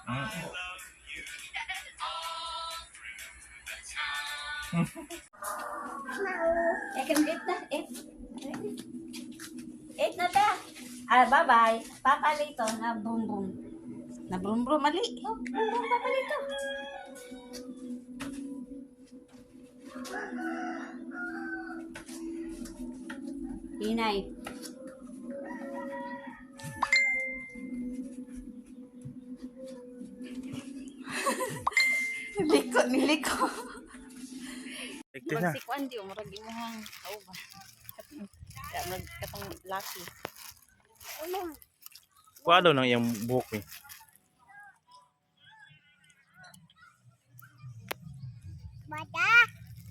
Eat na. Eat. Eat na ta. Ah, bye-bye. Papalito na boom boom. Na boom boom mali. Oh, boom boom papalito. Inay. Niliko. Ito na. Magsikwan di umurag imuhang tao ba. Katong laki. Kuha ng iyang buhok eh. Bata.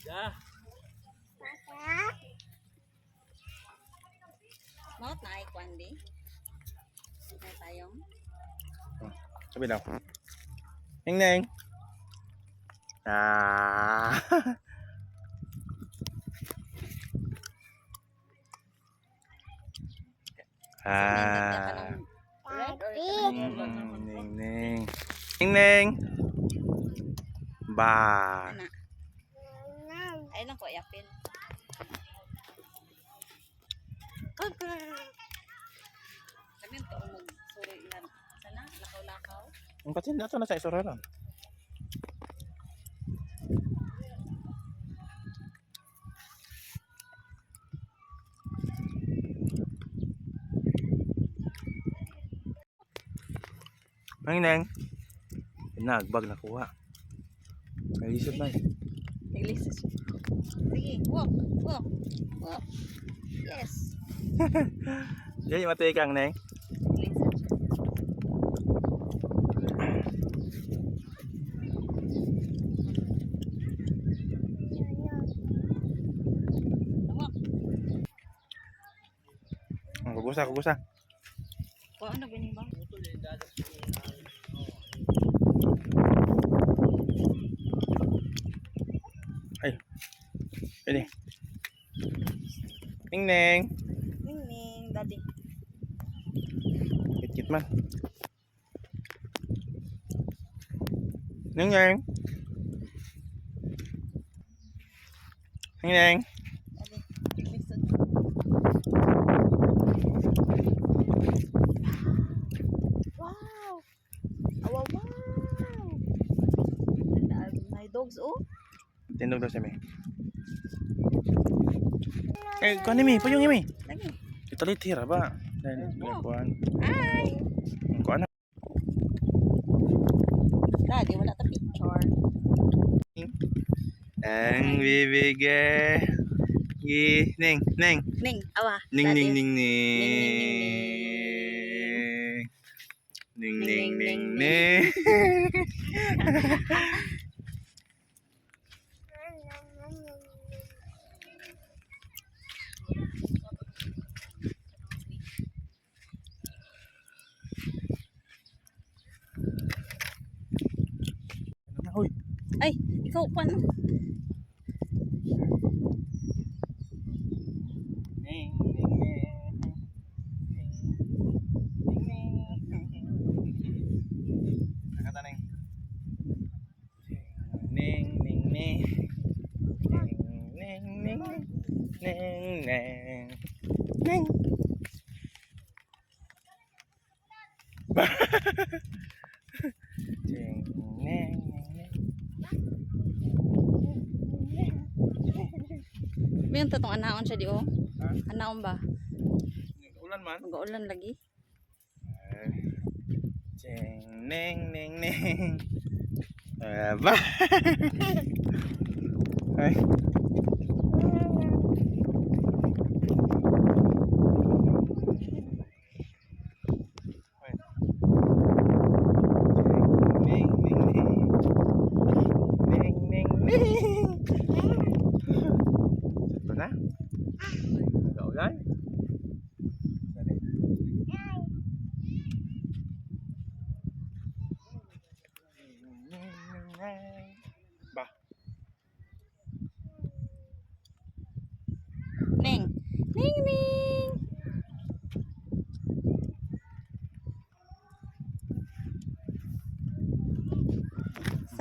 Yeah. Bata. Not na ay kwan di. Na tayong. Sabi daw. Neng neng. Ah. Ah. Red or Neng neng. Neng neng. Ba. ana. Ay lang ko yapin. Kami to umog suro ilan. Sana lakaw-lakaw. Ang patin na ito na sa isuraran. Neng neng. Nagbag na kuha. Nailisod na eh. Naglisis. Sige, walk. Yes. Yan yung matay kang neng. Naglisis. Walk. Kugusa. Kung ano ba ba? Ay. Ini. Neng neng. Ning daddy. Kit man. Neng neng. Neng neng. Daddy. Lisod. Wow. Wow. My dogs oh. Tindog daw siya may. Eh, kuha ni mi. Puyong mi. Lagi. Ito ulit hira ba? Dahil kuhaan. Hi. Kuhaan na. Daddy, wala ta picture. Ang bibigay. Neng. Ning, awa. Ning Daddy. ning ning ning. Ning, Ning ning ning, ning. Hoy. Ay, ikaw pa no. Ning ning ning. Nakata neng. Ning ning ning. Ning ning ning. Ning. Ning ning ning. May tatong anaon siya di oh. Ha? Anaon ba? Ulan man. Mag-uulan lagi. Ching ning ning ning. Ba. Ay. Ning ning ning. Ning ning ning. Ito na. Nag-ulan. Ba.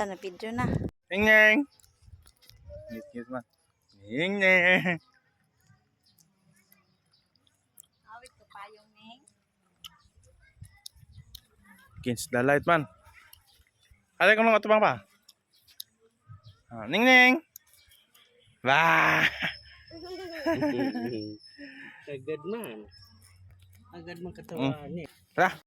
Sana video na. Ning ning. Ngit man. Ning ning. Awit ko pa yung ning. Against the light man. Alay ko nung atubang pa. Ning ning. Wah. Agad man. Agad man katawa ni. Tara.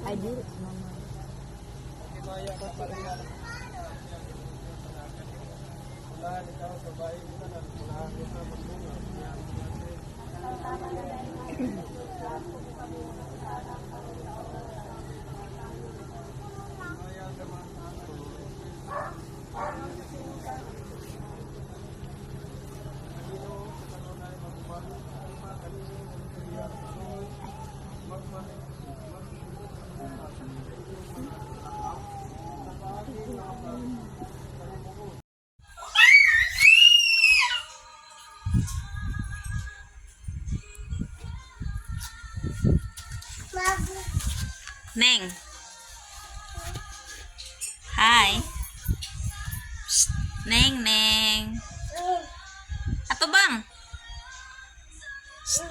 Ay, di. Neng. Hi. Psst. Neng, Neng. Ato bang? Psst.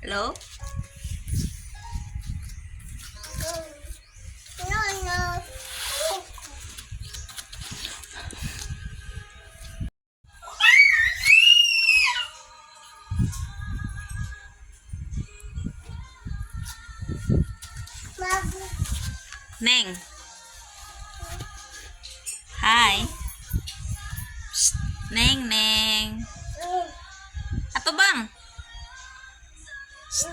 Hello? Neng. Hi. Psst. Neng, Neng. Ato bang? Psst.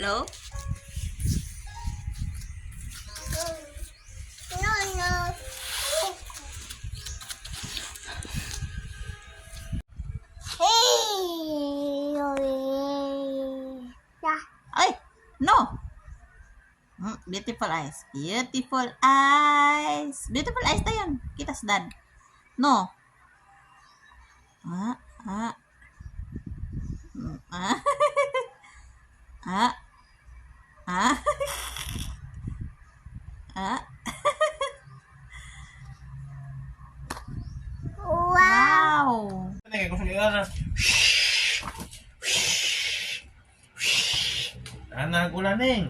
Hello? Ay, no. Beautiful eyes. Beautiful eyes. Beautiful eyes na yun. Kita sa dad. No. Ah, ah. Ah. Ah. Ah. Ah. Wow. Anak ko ning.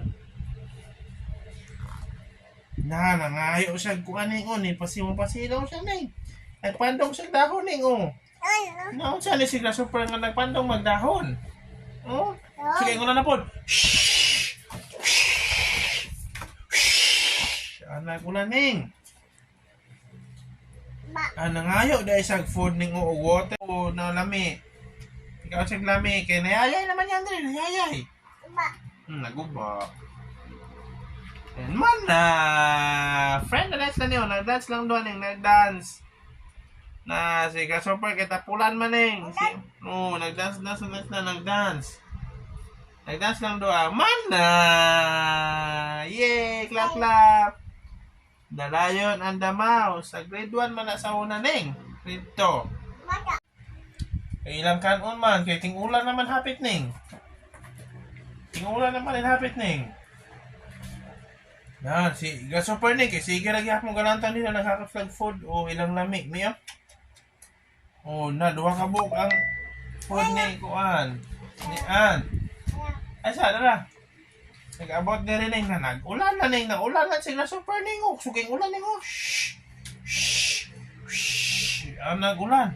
Nangayo siya ko aning on, pasilaw siya ning. Nagpandong siya dahon ning oh. Ano? Naon siya ni si Grasshopper nga nagpandong magdahon. Oh, sige ko na po. Anak ko na ning. Nangayo dahil sa food ning o water o na lami. Ikaw sa lami kay nayayay naman yan din, nayayay. Naguba. And man na friend na dance na niyo, nag-dance lang doon ning nag-dance. Na si Grasshopper kita pulan man ning. Nag-dance na nag-dance. Nag-dance lang doon. Man na. Yay, clap clap. The Lion and the Mouse. Sa grade 1 man na sa una ning. Grade 2. Kay ilang kanon man. Kay tingulan naman hapit ning. Tingulan naman rin hapit ning. Yan, si Grasshopper ning. Kay sige lagi akong galantan nila nagkakaflag food. O ilang lamig niya. O na, duha ka buok ang food ni Kuan. Ni Ann. Ay sa, dala. Nag-abot na rin na nag-ulan na naulan na sila super ning. Suging ulan ning. Shhh. Shhh. Shhh. Nag-ulan.